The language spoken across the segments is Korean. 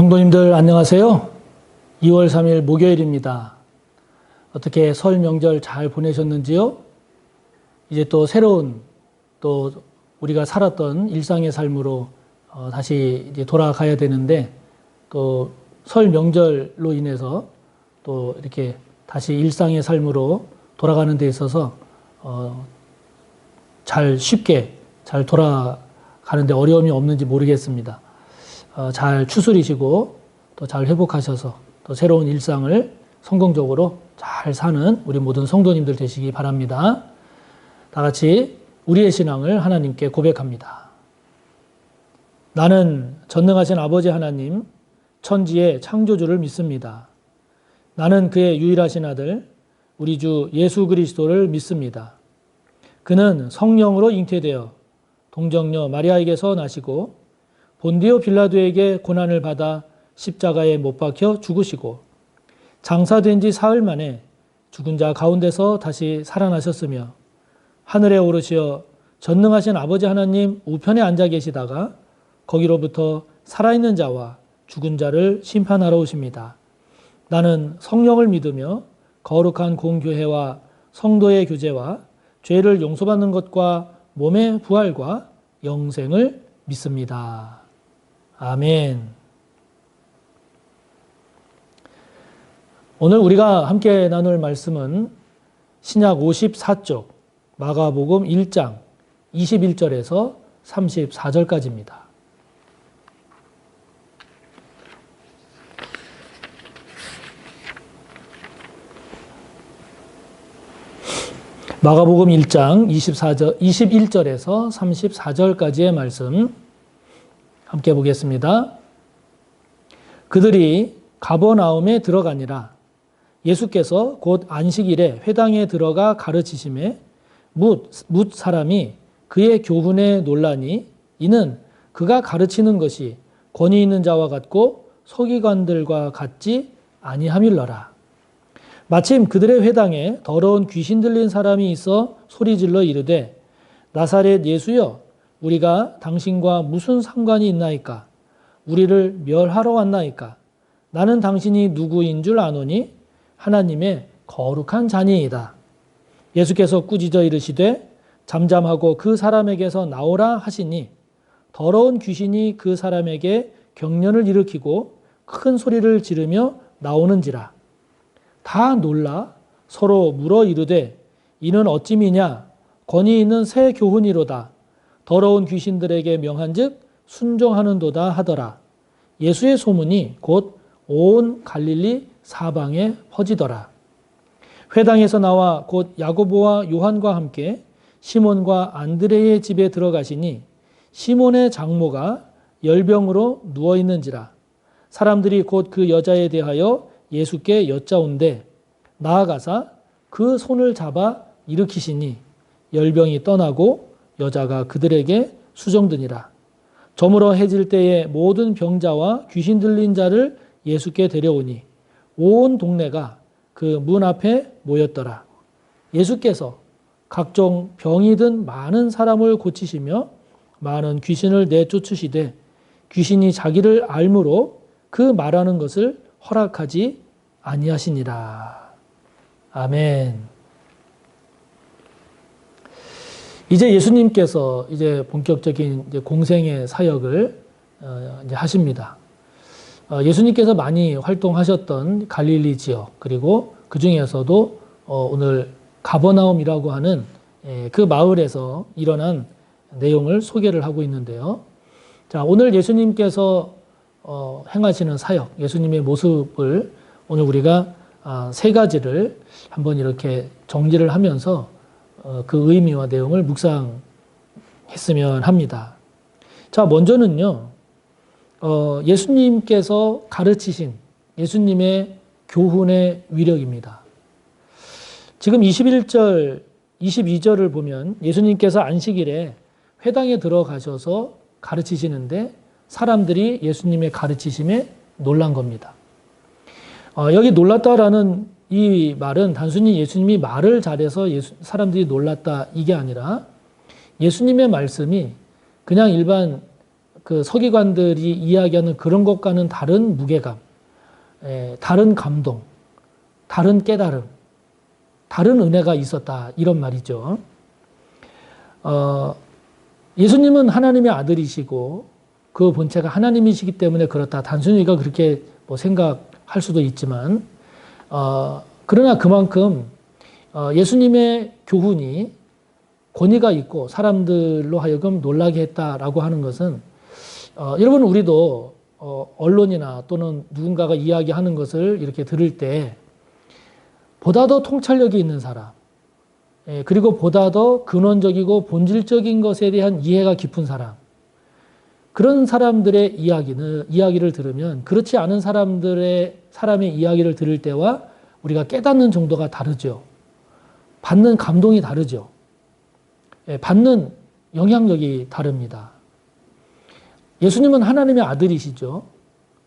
성도님들 안녕하세요. 2월 3일 목요일입니다. 어떻게 설 명절 잘 보내셨는지요? 이제 또 새로운 또 우리가 살았던 일상의 삶으로 다시 이제 돌아가야 되는데 또 설 명절로 인해서 또 이렇게 다시 일상의 삶으로 돌아가는 데 있어서 잘 쉽게 잘 돌아가는데 어려움이 없는지 모르겠습니다. 잘 추스리시고 또 잘 회복하셔서 또 새로운 일상을 성공적으로 잘 사는 우리 모든 성도님들 되시기 바랍니다. 다 같이 우리의 신앙을 하나님께 고백합니다. 나는 전능하신 아버지 하나님, 천지의 창조주를 믿습니다. 나는 그의 유일하신 아들, 우리 주 예수 그리스도를 믿습니다. 그는 성령으로 잉태되어 동정녀 마리아에게서 나시고 본디오 빌라도에게 고난을 받아 십자가에 못 박혀 죽으시고 장사된 지 사흘 만에 죽은 자 가운데서 다시 살아나셨으며 하늘에 오르시어 전능하신 아버지 하나님 우편에 앉아 계시다가 거기로부터 살아있는 자와 죽은 자를 심판하러 오십니다. 나는 성령을 믿으며 거룩한 공교회와 성도의 교제와 죄를 용서받는 것과 몸의 부활과 영생을 믿습니다. 아멘. 오늘 우리가 함께 나눌 말씀은 신약 54쪽 마가복음 1장 21절에서 34절까지입니다. 마가복음 1장 21절에서 34절까지의 말씀 함께 보겠습니다. 그들이 가버나움에 들어가니라. 예수께서 곧 안식일에 회당에 들어가 가르치심에 뭇 사람이 그의 교훈에 놀라니 이는 그가 가르치는 것이 권위 있는 자와 같고 서기관들과 같지 아니함일러라. 마침 그들의 회당에 더러운 귀신 들린 사람이 있어 소리질러 이르되 나사렛 예수여 우리가 당신과 무슨 상관이 있나이까? 우리를 멸하러 왔나이까? 나는 당신이 누구인 줄 아노니 하나님의 거룩한 자니이다. 예수께서 꾸짖어 이르시되 잠잠하고 그 사람에게서 나오라 하시니 더러운 귀신이 그 사람에게 경련을 일으키고 큰 소리를 지르며 나오는지라. 다 놀라 서로 물어 이르되 이는 어찌미냐? 권위 있는 새 교훈이로다. 더러운 귀신들에게 명한즉 순종하는도다 하더라. 예수의 소문이 곧 온 갈릴리 사방에 퍼지더라. 회당에서 나와 곧 야고보와 요한과 함께 시몬과 안드레의 집에 들어가시니 시몬의 장모가 열병으로 누워 있는지라. 사람들이 곧 그 여자에 대하여 예수께 여짜온대 나아가사 그 손을 잡아 일으키시니 열병이 떠나고 여자가 그들에게 수종드니라. 저물어 해질 때에 모든 병자와 귀신 들린 자를 예수께 데려오니 온 동네가 그 문 앞에 모였더라. 예수께서 각종 병이 든 많은 사람을 고치시며 많은 귀신을 내쫓으시되 귀신이 자기를 알므로 그 말하는 것을 허락하지 아니하시니라. 아멘. 이제 예수님께서 이제 본격적인 이제 공생의 사역을 이제 하십니다. 예수님께서 많이 활동하셨던 갈릴리 지역 그리고 그 중에서도 오늘 가버나움이라고 하는 그 마을에서 일어난 내용을 소개를 하고 있는데요. 자, 오늘 예수님께서 행하시는 사역, 예수님의 모습을 오늘 우리가 세 가지를 한번 이렇게 정리를 하면서 그 의미와 내용을 묵상했으면 합니다. 자, 먼저는요, 예수님께서 가르치신 예수님의 교훈의 위력입니다. 지금 21절, 22절을 보면 예수님께서 안식일에 회당에 들어가셔서 가르치시는데 사람들이 예수님의 가르치심에 놀란 겁니다. 여기 놀랐다라는 이 말은 단순히 예수님이 말을 잘해서 사람들이 놀랐다 이게 아니라 예수님의 말씀이 그냥 일반 그 서기관들이 이야기하는 그런 것과는 다른 무게감, 다른 감동, 다른 깨달음, 다른 은혜가 있었다. 이런 말이죠. 예수님은 하나님의 아들이시고 그 본체가 하나님이시기 때문에 그렇다. 단순히 우리가 그렇게 뭐 생각할 수도 있지만, 그러나 그만큼 예수님의 교훈이 권위가 있고 사람들로 하여금 놀라게 했다라고 하는 것은, 여러분 우리도 언론이나 또는 누군가가 이야기하는 것을 이렇게 들을 때 보다 더 통찰력이 있는 사람, 그리고 보다 더 근원적이고 본질적인 것에 대한 이해가 깊은 사람, 그런 사람들의 이야기를 들으면 그렇지 않은 사람의 이야기를 들을 때와 우리가 깨닫는 정도가 다르죠. 받는 감동이 다르죠. 받는 영향력이 다릅니다. 예수님은 하나님의 아들이시죠.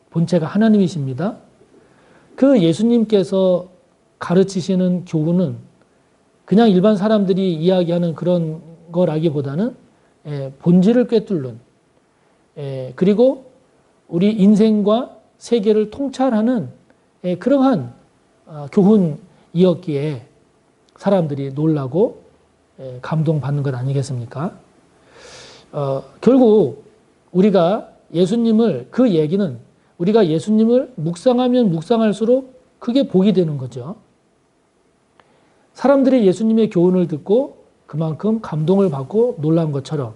본체가 하나님이십니다. 그 예수님께서 가르치시는 교훈은 그냥 일반 사람들이 이야기하는 그런 거라기보다는 본질을 꿰뚫는, 그리고 우리 인생과 세계를 통찰하는 그러한 교훈이었기에 사람들이 놀라고 감동받는 것 아니겠습니까? 결국 우리가 그 얘기는 우리가 예수님을 묵상하면 묵상할수록 그게 복이 되는 거죠. 사람들이 예수님의 교훈을 듣고 그만큼 감동을 받고 놀란 것처럼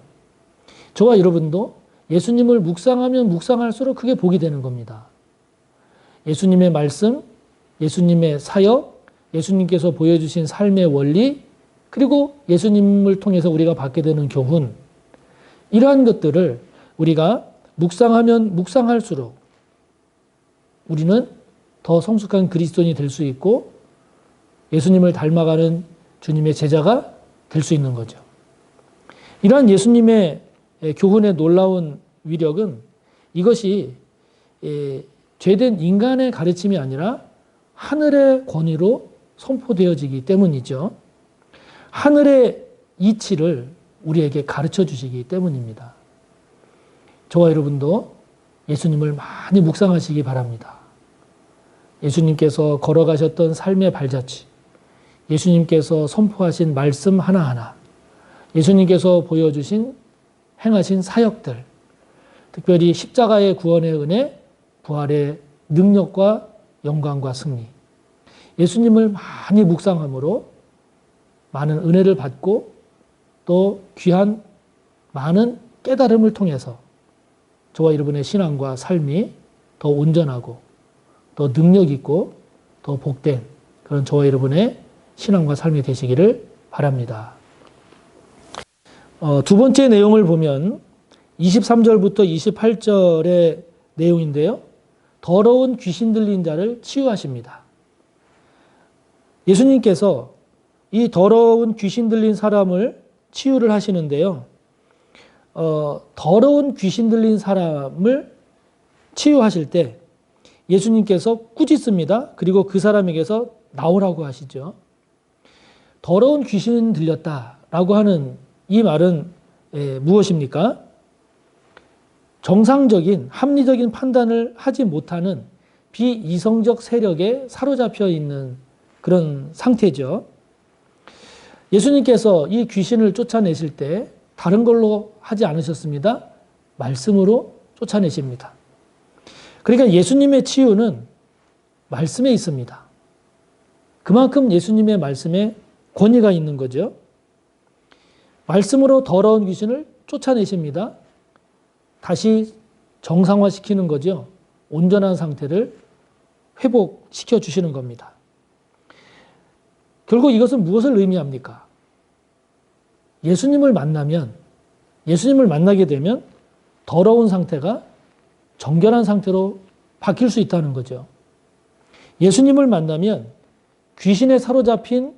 저와 여러분도 예수님을 묵상하면 묵상할수록 그게 복이 되는 겁니다. 예수님의 말씀, 예수님의 사역, 예수님께서 보여주신 삶의 원리, 그리고 예수님을 통해서 우리가 받게 되는 교훈, 이러한 것들을 우리가 묵상하면 묵상할수록 우리는 더 성숙한 그리스도인이 될 수 있고 예수님을 닮아가는 주님의 제자가 될 수 있는 거죠. 이러한 예수님의 교훈의 놀라운 위력은 이것이 죄된 인간의 가르침이 아니라 하늘의 권위로 선포되어지기 때문이죠. 하늘의 이치를 우리에게 가르쳐 주시기 때문입니다. 저와 여러분도 예수님을 많이 묵상하시기 바랍니다. 예수님께서 걸어가셨던 삶의 발자취, 예수님께서 선포하신 말씀 하나하나, 예수님께서 보여주신 행하신 사역들, 특별히 십자가의 구원의 은혜, 부활의 능력과 영광과 승리, 예수님을 많이 묵상함으로 많은 은혜를 받고 또 귀한 많은 깨달음을 통해서 저와 여러분의 신앙과 삶이 더 온전하고 더 능력 있고 더 복된 그런 저와 여러분의 신앙과 삶이 되시기를 바랍니다. 두 번째 내용을 보면 23절부터 28절의 내용인데요. 더러운 귀신 들린 자를 치유하십니다. 예수님께서 이 더러운 귀신 들린 사람을 치유를 하시는데요. 더러운 귀신 들린 사람을 치유하실 때 예수님께서 꾸짖습니다. 그리고 그 사람에게서 나오라고 하시죠. 더러운 귀신 들렸다라고 하는 이 말은 무엇입니까? 정상적인 합리적인 판단을 하지 못하는 비이성적 세력에 사로잡혀 있는 그런 상태죠. 예수님께서 이 귀신을 쫓아내실 때 다른 걸로 하지 않으셨습니다. 말씀으로 쫓아내십니다. 그러니까 예수님의 치유는 말씀에 있습니다. 그만큼 예수님의 말씀에 권위가 있는 거죠. 말씀으로 더러운 귀신을 쫓아내십니다. 다시 정상화시키는 거죠. 온전한 상태를 회복시켜 주시는 겁니다. 결국 이것은 무엇을 의미합니까? 예수님을 만나게 되면 더러운 상태가 정결한 상태로 바뀔 수 있다는 거죠. 예수님을 만나면 귀신에 사로잡힌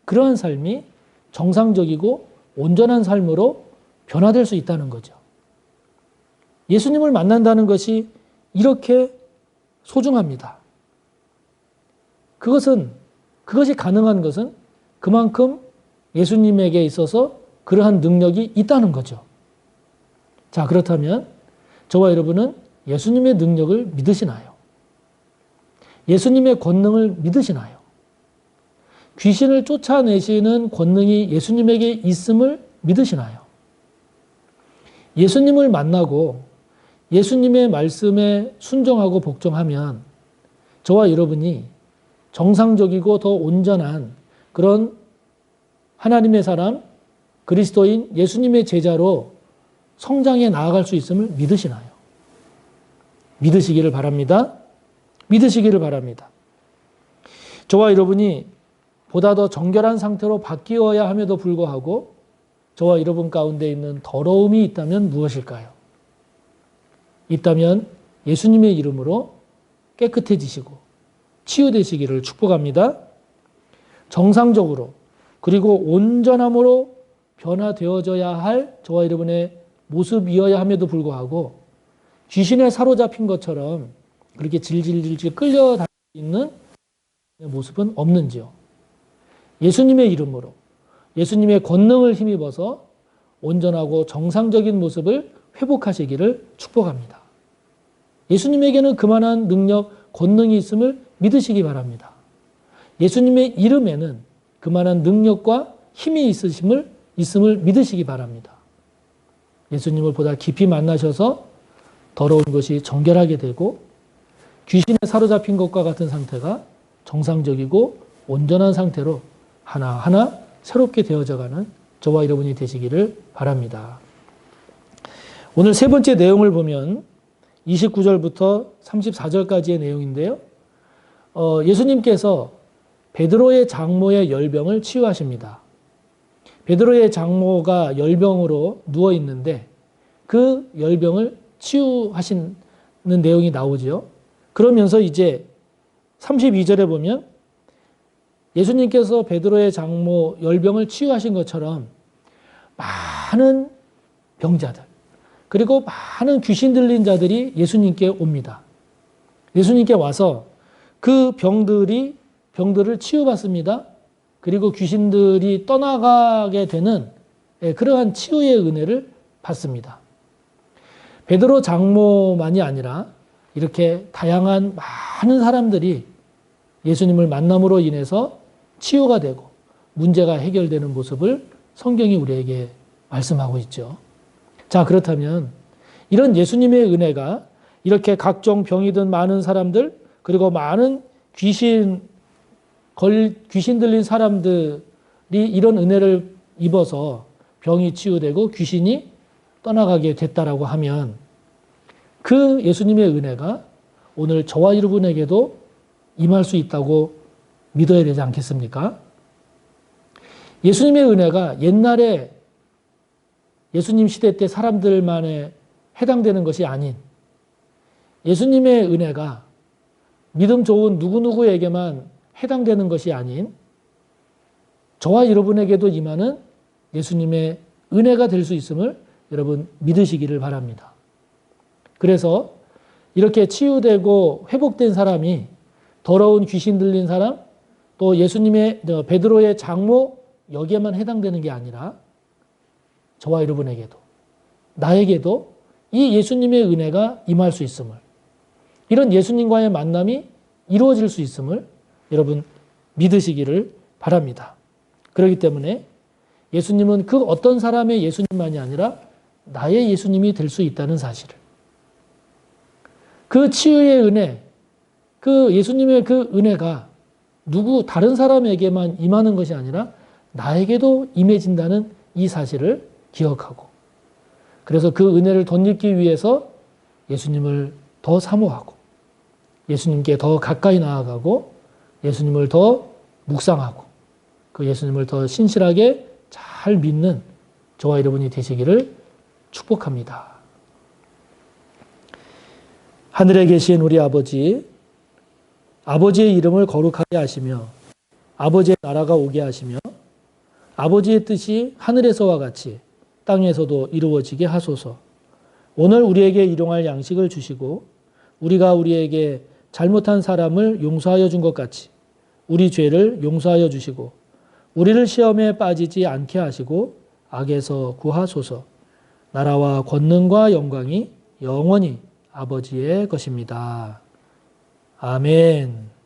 그러한 삶이 정상적이고 온전한 삶으로 변화될 수 있다는 거죠. 예수님을 만난다는 것이 이렇게 소중합니다. 그것이 가능한 것은 그만큼 예수님에게 있어서 그러한 능력이 있다는 거죠. 자, 그렇다면 저와 여러분은 예수님의 능력을 믿으시나요? 예수님의 권능을 믿으시나요? 귀신을 쫓아내시는 권능이 예수님에게 있음을 믿으시나요? 예수님을 만나고 예수님의 말씀에 순종하고 복종하면 저와 여러분이 정상적이고 더 온전한 그런 하나님의 사람, 그리스도인 예수님의 제자로 성장해 나아갈 수 있음을 믿으시나요? 믿으시기를 바랍니다. 믿으시기를 바랍니다. 저와 여러분이 보다 더 정결한 상태로 바뀌어야 함에도 불구하고 저와 여러분 가운데 있는 더러움이 있다면 무엇일까요? 있다면 예수님의 이름으로 깨끗해지시고 치유되시기를 축복합니다. 정상적으로 그리고 온전함으로 변화되어져야 할 저와 여러분의 모습이어야 함에도 불구하고 귀신에 사로잡힌 것처럼 그렇게 질질질질 끌려다니고 있는 모습은 없는지요? 예수님의 이름으로 예수님의 권능을 힘입어서 온전하고 정상적인 모습을 회복하시기를 축복합니다. 예수님에게는 그만한 능력, 권능이 있음을 믿으시기 바랍니다. 예수님의 이름에는 그만한 능력과 힘이 있음을 믿으시기 바랍니다. 예수님을 보다 깊이 만나셔서 더러운 것이 정결하게 되고 귀신에 사로잡힌 것과 같은 상태가 정상적이고 온전한 상태로 하나하나 새롭게 되어져가는 저와 여러분이 되시기를 바랍니다. 오늘 세 번째 내용을 보면 29절부터 34절까지의 내용인데요. 예수님께서 베드로의 장모의 열병을 치유하십니다. 베드로의 장모가 열병으로 누워 있는데 그 열병을 치유하시는 내용이 나오죠. 그러면서 이제 32절에 보면 예수님께서 베드로의 장모 열병을 치유하신 것처럼 많은 병자들 그리고 많은 귀신 들린 자들이 예수님께 옵니다. 예수님께 와서 그 병들을 치유받습니다. 그리고 귀신들이 떠나가게 되는 그러한 치유의 은혜를 받습니다. 베드로 장모만이 아니라 이렇게 다양한 많은 사람들이 예수님을 만남으로 인해서 치유가 되고 문제가 해결되는 모습을 성경이 우리에게 말씀하고 있죠. 자, 그렇다면 이런 예수님의 은혜가 이렇게 각종 병이 든 많은 사람들 그리고 많은 귀신 들린 사람들이 이런 은혜를 입어서 병이 치유되고 귀신이 떠나가게 됐다라고 하면 그 예수님의 은혜가 오늘 저와 여러분에게도 임할 수 있다고 믿어야 되지 않겠습니까? 예수님의 은혜가 옛날에 예수님 시대 때 사람들만에 해당되는 것이 아닌 예수님의 은혜가 믿음 좋은 누구누구에게만 해당되는 것이 아닌 저와 여러분에게도 임하는 예수님의 은혜가 될 수 있음을 여러분 믿으시기를 바랍니다. 그래서 이렇게 치유되고 회복된 사람이 더러운 귀신 들린 사람 또 예수님의 베드로의 장모 여기에만 해당되는 게 아니라 저와 여러분에게도 나에게도 이 예수님의 은혜가 임할 수 있음을 이런 예수님과의 만남이 이루어질 수 있음을 여러분 믿으시기를 바랍니다. 그렇기 때문에 예수님은 그 어떤 사람의 예수님만이 아니라 나의 예수님이 될 수 있다는 사실을 그 치유의 은혜 그 예수님의 그 은혜가 다른 사람에게만 임하는 것이 아니라 나에게도 임해진다는 이 사실을 기억하고 그래서 그 은혜를 덧입기 위해서 예수님을 더 사모하고 예수님께 더 가까이 나아가고 예수님을 더 묵상하고 그 예수님을 더 신실하게 잘 믿는 저와 여러분이 되시기를 축복합니다. 하늘에 계신 우리 아버지, 아버지의 이름을 거룩하게 하시며 아버지의 나라가 오게 하시며 아버지의 뜻이 하늘에서와 같이 땅에서도 이루어지게 하소서. 오늘 우리에게 일용할 양식을 주시고 우리가 우리에게 잘못한 사람을 용서하여 준 것 같이 우리 죄를 용서하여 주시고 우리를 시험에 빠지지 않게 하시고 악에서 구하소서. 나라와 권능과 영광이 영원히 아버지의 것입니다. 아멘.